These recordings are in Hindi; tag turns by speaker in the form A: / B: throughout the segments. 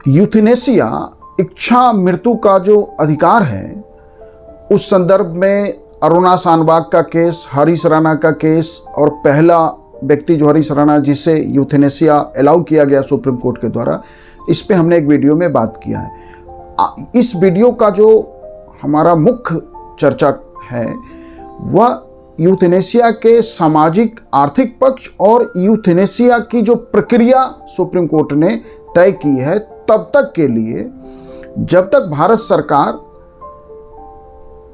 A: यूथनेसिया इच्छा मृत्यु का जो अधिकार है, उस संदर्भ में अरुणा शानबाग का केस, हरीश राणा का केस और पहला व्यक्ति जो हरीश राणा जिसे यूथनेसिया अलाउ किया गया सुप्रीम कोर्ट के द्वारा, इस पे हमने एक वीडियो में बात किया है। इस वीडियो का जो हमारा मुख्य चर्चा है वह यूथनेसिया के सामाजिक आर्थिक पक्ष और यूथनेसिया की जो प्रक्रिया सुप्रीम कोर्ट ने तय की है तब तक के लिए, जब तक भारत सरकार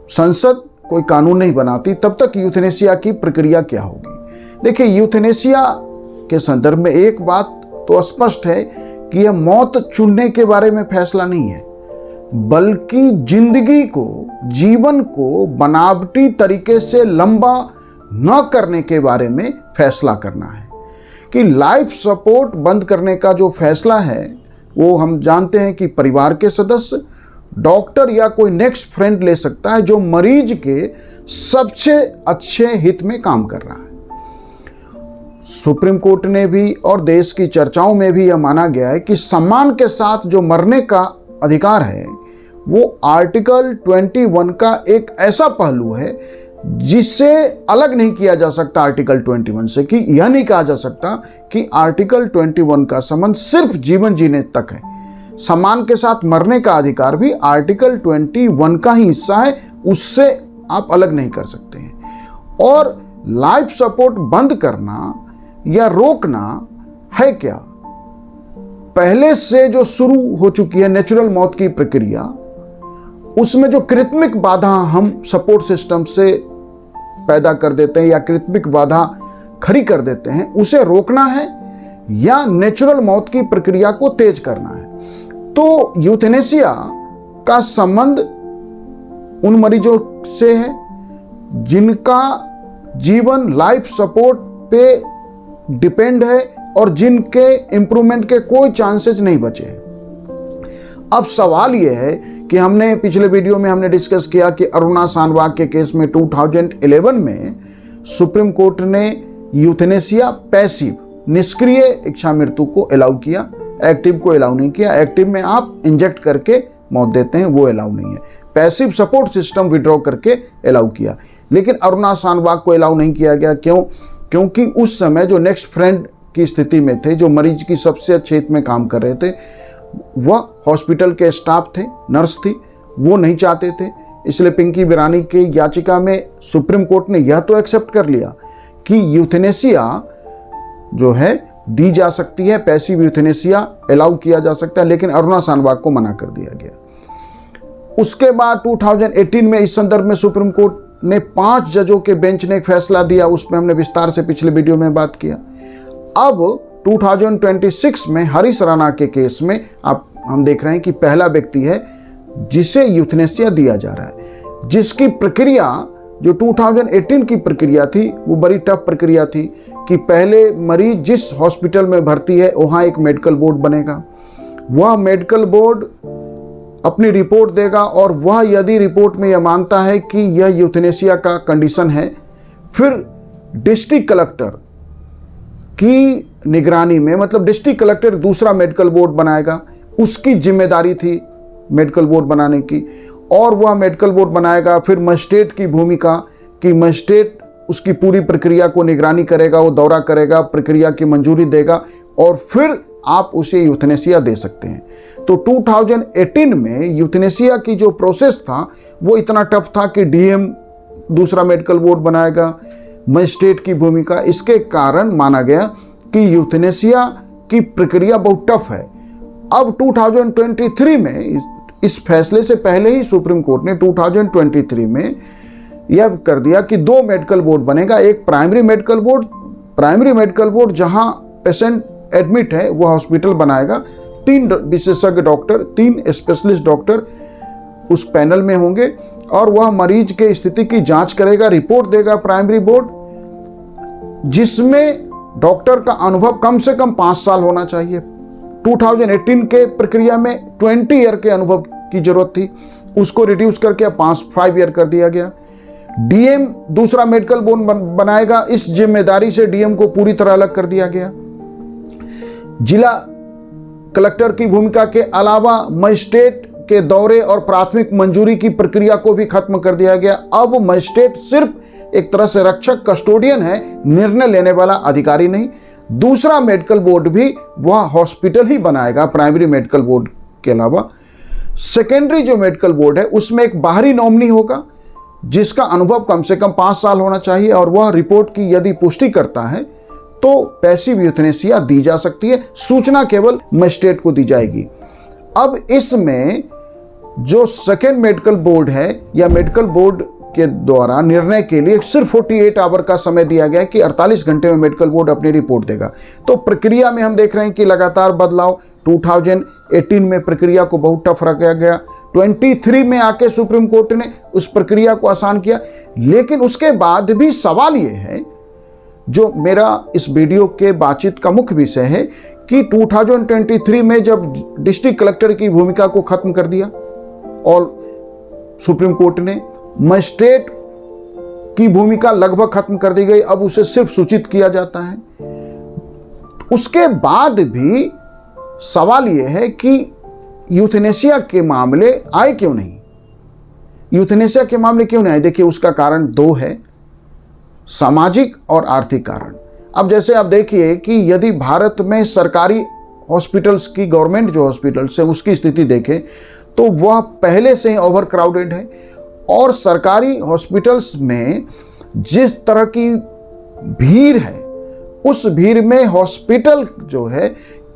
A: संसद कोई कानून नहीं बनाती तब तक यूथनेसिया की प्रक्रिया क्या होगी। देखिए, यूथनेसिया के संदर्भ में एक बात तो स्पष्ट है कि यह मौत चुनने के बारे में फैसला नहीं है, बल्कि जिंदगी को, जीवन को बनावटी तरीके से लंबा न करने के बारे में फैसला करना है। कि लाइफ सपोर्ट बंद करने का जो फैसला है वो हम जानते हैं कि परिवार के सदस्य, डॉक्टर या कोई नेक्स्ट फ्रेंड ले सकता है जो मरीज के सबसे अच्छे हित में काम कर रहा है। सुप्रीम कोर्ट ने भी और देश की चर्चाओं में भी यह माना गया है कि सम्मान के साथ जो मरने का अधिकार है वो आर्टिकल 21 का एक ऐसा पहलू है जिससे अलग नहीं किया जा सकता आर्टिकल 21 से। कि यह नहीं कहा जा सकता कि आर्टिकल 21 का संबंध सिर्फ जीवन जीने तक है। सम्मान के साथ मरने का अधिकार भी आर्टिकल 21 का ही हिस्सा है, उससे आप अलग नहीं कर सकते हैं। और लाइफ सपोर्ट बंद करना या रोकना है क्या, पहले से जो शुरू हो चुकी है नेचुरल मौत की प्रक्रिया, उसमें जो कृत्रिम बाधा हम सपोर्ट सिस्टम से पैदा कर देते हैं या कृत्रिम बाधा खड़ी कर देते हैं, उसे रोकना है या नेचुरल मौत की प्रक्रिया को तेज करना है। तो यूथनेसिया का संबंध उन मरीजों से है जिनका जीवन लाइफ सपोर्ट पे डिपेंड है और जिनके इंप्रूवमेंट के कोई चांसेस नहीं बचे। अब सवाल यह है कि हमने पिछले वीडियो में हमने डिस्कस किया कि अरुणा शानबाग के केस में 2011 में सुप्रीम कोर्ट ने यूथनेसिया पैसिव, निष्क्रिय इच्छा मृत्यु को अलाउ किया, एक्टिव को अलाउ नहीं किया। एक्टिव में आप इंजेक्ट करके मौत देते हैं, वो अलाउ नहीं है। पैसिव सपोर्ट सिस्टम विड्रॉ करके अलाउ किया, लेकिन अरुणा शानबाग को अलाउ नहीं किया गया। क्यों? क्योंकि उस समय जो नेक्स्ट फ्रेंड की स्थिति में थे, जो मरीज की सबसे अच्छे हित में काम कर रहे थे, वह हॉस्पिटल के स्टाफ थे, नर्स थी, वो नहीं चाहते थे। इसलिए पिंकी बिरानी की याचिका में सुप्रीम कोर्ट ने यह तो एक्सेप्ट कर लिया कि यूथनेसिया जो है दी जा सकती है, पैसिव यूथनेसिया अलाउ किया जा सकता है, लेकिन अरुणा शानबाग को मना कर दिया गया। उसके बाद 2018 में इस संदर्भ में सुप्रीम कोर्ट ने 5 जजों के बेंच ने एक फैसला दिया, उसमें हमने विस्तार से पिछले वीडियो में बात किया। अब 2026 में हरीश राणा के केस में हम देख रहे हैं कि पहला व्यक्ति है जिसे यूथनेसिया दिया जा रहा है, जिसकी प्रक्रिया जो 2018 की प्रक्रिया थी वो बड़ी टफ प्रक्रिया थी कि पहले मरीज जिस हॉस्पिटल में भर्ती है वहाँ एक मेडिकल बोर्ड बनेगा, वह मेडिकल बोर्ड अपनी रिपोर्ट देगा और वह यदि रिपोर्ट में यह मानता है कि यह यूथनेसिया का कंडीशन है, फिर डिस्ट्रिक्ट कलेक्टर की निगरानी में, मतलब डिस्ट्रिक्ट कलेक्टर दूसरा मेडिकल बोर्ड बनाएगा, उसकी जिम्मेदारी थी मेडिकल बोर्ड बनाने की, और वह मेडिकल बोर्ड बनाएगा। फिर मजिस्ट्रेट की भूमिका कि मजिस्ट्रेट उसकी पूरी प्रक्रिया को निगरानी करेगा, वो दौरा करेगा, प्रक्रिया की मंजूरी देगा और फिर आप उसे यूथनेसिया दे सकते हैं। तो 2018 में यूथनेसिया की जो प्रोसेस था वो इतना टफ था कि डीएम दूसरा मेडिकल बोर्ड बनाएगा, मजिस्ट्रेट की भूमिका, इसके कारण माना गया कि यूथनेसिया की प्रक्रिया बहुत टफ है। अब 2023 में, इस फैसले से पहले ही सुप्रीम कोर्ट ने 2023 में यह कर दिया कि 2 मेडिकल बोर्ड बनेगा। एक प्राइमरी मेडिकल बोर्ड जहां पेशेंट एडमिट है वह हॉस्पिटल बनाएगा, 3 विशेषज्ञ डॉक्टर, 3 स्पेशलिस्ट डॉक्टर उस पैनल में होंगे और वह मरीज के स्थिति की जांच करेगा, रिपोर्ट देगा प्राइमरी बोर्ड, जिसमें डॉक्टर का अनुभव कम से कम 5 साल होना चाहिए। 2018 के प्रक्रिया में 20 ईयर के अनुभव की जरूरत थी, उसको रिड्यूस करके 5 ईयर कर दिया गया। डीएम दूसरा मेडिकल बोर्ड बनाएगा, इस जिम्मेदारी से डीएम को पूरी तरह अलग कर दिया गया। जिला कलेक्टर की भूमिका के अलावा मजिस्ट्रेट के दौरे और प्राथमिक मंजूरी की प्रक्रिया को भी खत्म कर दिया गया। अब मजिस्ट्रेट सिर्फ एक तरह से रक्षक, कस्टोडियन है, निर्णय लेने वाला अधिकारी नहीं। दूसरा मेडिकल बोर्ड भी वह हॉस्पिटल ही बनाएगा प्राइमरी मेडिकल बोर्ड के अलावा। सेकेंडरी जो मेडिकल बोर्ड है उसमें एक बाहरी नॉमिनी होगा जिसका अनुभव कम से कम 5 साल होना चाहिए, और वह रिपोर्ट की यदि पुष्टि करता है तो पैसिव यूथनेसिया दी जा सकती है। सूचना केवल मजिस्ट्रेट को दी जाएगी। अब इसमें जो सेकेंड मेडिकल बोर्ड है या मेडिकल बोर्ड के द्वारा निर्णय के लिए सिर्फ 48 आवर का समय दिया गया है कि 48 घंटे में मेडिकल बोर्ड अपनी रिपोर्ट देगा। तो प्रक्रिया में हम देख रहे हैं कि लगातार बदलाव। 2018 में प्रक्रिया को बहुत टफ रखा गया। 23 में आके सुप्रीम कोर्ट ने उस प्रक्रिया को आसान किया, लेकिन उसके बाद भी सवाल ये है, जो मेरा इस वीडियो के बातचीत का मुख्य विषय है, कि 2023 में जब डिस्ट्रिक्ट कलेक्टर की भूमिका को खत्म कर दिया और सुप्रीम कोर्ट ने, मजिस्ट्रेट की भूमिका लगभग खत्म कर दी गई, अब उसे सिर्फ सूचित किया जाता है। उसके बाद भी सवाल यह है कि यूथनेसिया के मामले आए क्यों नहीं, यूथनेसिया के मामले क्यों नहीं आए। देखिए, उसका कारण 2 है, सामाजिक और आर्थिक कारण। अब जैसे आप देखिए कि यदि भारत में सरकारी हॉस्पिटल्स की, गवर्नमेंट जो हॉस्पिटल्स है उसकी स्थिति देखें तो वह पहले से ही ओवर क्राउडेड है, और सरकारी हॉस्पिटल्स में जिस तरह की भीड़ है उस भीड़ में हॉस्पिटल जो है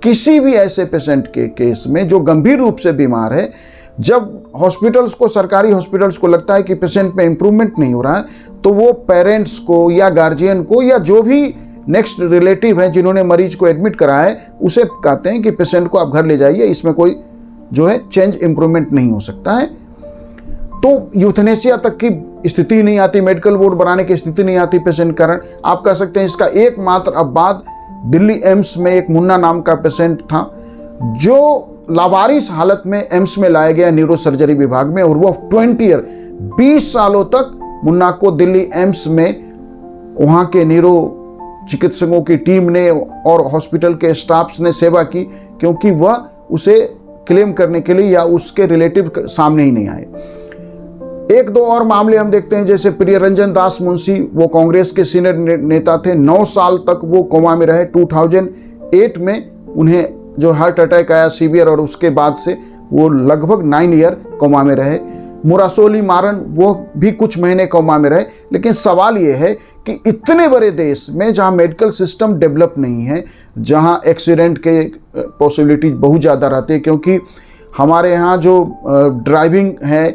A: किसी भी ऐसे पेशेंट के केस में जो गंभीर रूप से बीमार है, जब हॉस्पिटल्स को, सरकारी हॉस्पिटल्स को लगता है कि पेशेंट में इंप्रूवमेंट नहीं हो रहा है, तो वो पेरेंट्स को या गार्जियन को या जो भी नेक्स्ट रिलेटिव है जिन्होंने मरीज को एडमिट कराया है उसे कहते हैं कि पेशेंट को आप घर ले जाइए, इसमें कोई जो है चेंज इंप्रूवमेंट नहीं हो सकता है। तो यूथनेसिया तक की स्थिति नहीं आती, मेडिकल बोर्ड बनाने की स्थिति नहीं आती पेशेंट कारण। आप कह सकते हैं इसका एकमात्र अपवाद दिल्ली एम्स में एक मुन्ना नाम का पेशेंट था जो लावारिस हालत में एम्स में लाया गया न्यूरो सर्जरी विभाग में, और वो 20 सालों तक मुन्ना को दिल्ली एम्स में वहाँ के न्यूरो चिकित्सकों की टीम ने और हॉस्पिटल के स्टाफ्स ने सेवा की, क्योंकि वह उसे क्लेम करने के लिए या उसके रिलेटिव सामने ही नहीं आए। 1-2 और मामले हम देखते हैं, जैसे प्रियरंजन दास मुंशी, वो कांग्रेस के सीनियर नेता थे, 9 साल तक वो कोमा में रहे। 2008 में उन्हें जो हार्ट अटैक आया सीवियर, और उसके बाद से वो लगभग 9 ईयर कोमा में रहे। मुरासोली मारन, वो भी कुछ महीने कोमा में रहे। लेकिन सवाल ये है कि इतने बड़े देश में जहाँ मेडिकल सिस्टम डेवलप नहीं है, जहाँ एक्सीडेंट के पॉसिबिलिटी बहुत ज़्यादा रहती है, क्योंकि हमारे यहाँ जो ड्राइविंग है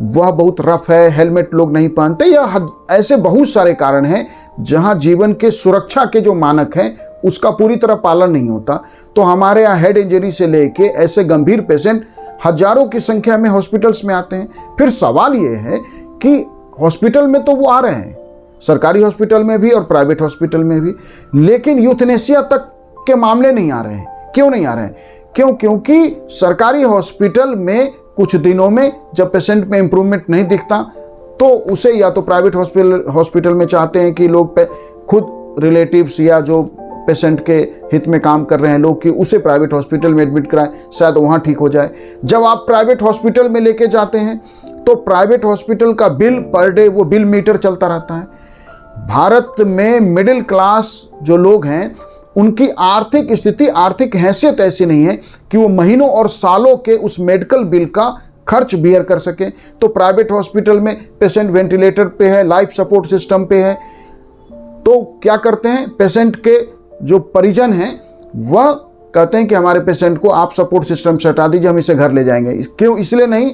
A: वह बहुत रफ है, हेलमेट लोग नहीं पहनते, या ऐसे बहुत सारे कारण हैं जहां जीवन के सुरक्षा के जो मानक हैं उसका पूरी तरह पालन नहीं होता। तो हमारे यहाँ हेड इंजरी से लेके ऐसे गंभीर पेशेंट हजारों की संख्या में हॉस्पिटल्स में आते हैं। फिर सवाल ये है कि हॉस्पिटल में तो वो आ रहे हैं, सरकारी हॉस्पिटल में भी और प्राइवेट हॉस्पिटल में भी, लेकिन यूथनेसिया तक के मामले नहीं आ रहे हैं। क्यों नहीं आ रहे हैं? क्योंकि सरकारी हॉस्पिटल में कुछ दिनों में जब पेशेंट में इंप्रूवमेंट नहीं दिखता तो उसे या तो प्राइवेट हॉस्पिटल में चाहते हैं कि लोग खुद रिलेटिव्स या जो पेशेंट के हित में काम कर रहे हैं लोग, कि उसे प्राइवेट हॉस्पिटल में एडमिट कराएं, शायद वहाँ ठीक हो जाए। जब आप प्राइवेट हॉस्पिटल में लेके जाते हैं तो प्राइवेट हॉस्पिटल का बिल पर डे, वो बिल मीटर चलता रहता है। भारत में मिडिल क्लास जो लोग हैं उनकी आर्थिक स्थिति, आर्थिक हैसियत ऐसी नहीं है कि वो महीनों और सालों के उस मेडिकल बिल का खर्च बियर कर सके। तो प्राइवेट हॉस्पिटल में पेशेंट वेंटिलेटर पे है, लाइफ सपोर्ट सिस्टम पे है, तो क्या करते हैं, पेशेंट के जो परिजन हैं वह कहते हैं कि हमारे पेशेंट को आप सपोर्ट सिस्टम से हटा दीजिए, हम इसे घर ले जाएंगे। क्यों? इसलिए नहीं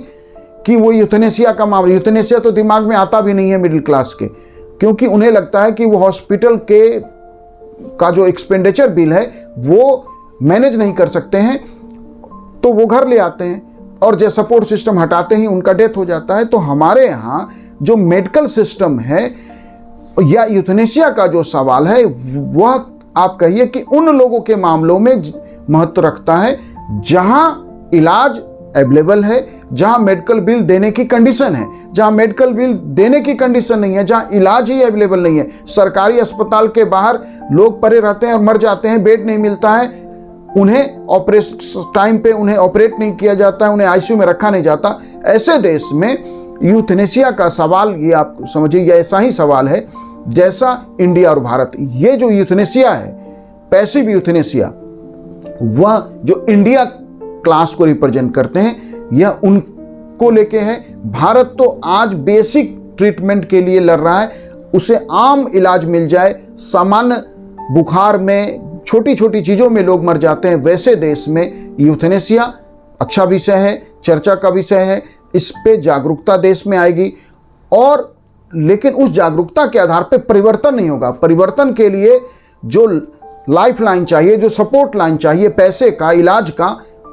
A: कि वो यूथनेसिया का मामला, यूथनेसिया तो दिमाग में आता भी नहीं है मिडिल क्लास के, क्योंकि उन्हें लगता है कि वो हॉस्पिटल का जो एक्सपेंडिचर बिल है वो मैनेज नहीं कर सकते हैं, तो वो घर ले आते हैं और जो सपोर्ट सिस्टम हटाते ही उनका डेथ हो जाता है। तो हमारे यहाँ जो मेडिकल सिस्टम है या यूथनेसिया का जो सवाल है वह आप कहिए कि उन लोगों के मामलों में महत्व रखता है जहां इलाज अवेलेबल है, जहां मेडिकल बिल देने की कंडीशन है। जहां मेडिकल बिल देने की कंडीशन नहीं है, जहां इलाज ही अवेलेबल नहीं है, सरकारी अस्पताल के बाहर लोग पड़े रहते हैं और मर जाते हैं, बेड नहीं मिलता है, उन्हें ऑपरेशन टाइम पे उन्हें ऑपरेट नहीं किया जाता है, उन्हें आईसीयू में रखा नहीं जाता। ऐसे देश में यूथनेसिया का सवाल, ये आप समझिए, ये ऐसा ही सवाल है जैसा इंडिया और भारत। ये जो यूथनेसिया है, पैसिव यूथनेसिया, वह जो इंडिया क्लास को रिप्रेजेंट करते हैं, यह उनको लेके है। भारत तो आज बेसिक ट्रीटमेंट के लिए लड़ रहा है, उसे आम इलाज मिल जाए। सामान्य बुखार में, छोटी छोटी चीज़ों में लोग मर जाते हैं, वैसे देश में यूथनेसिया अच्छा विषय है, चर्चा का विषय है। इस पे जागरूकता देश में आएगी, और लेकिन उस जागरूकता के आधार पे परिवर्तन नहीं होगा। परिवर्तन के लिए जो लाइफ लाइन चाहिए, जो सपोर्ट लाइन चाहिए पैसे का, इलाज का,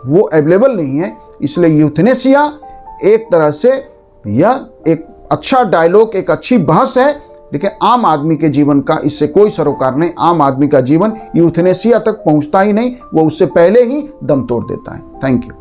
A: वो अवेलेबल नहीं है। इसलिए यूथनेसिया एक तरह से यह एक अच्छा डायलॉग, एक अच्छी बहस है, लेकिन आम आदमी के जीवन का इससे कोई सरोकार नहीं। आम आदमी का जीवन यूथनेसिया तक पहुंचता ही नहीं, वो उससे पहले ही दम तोड़ देता है। Thank you.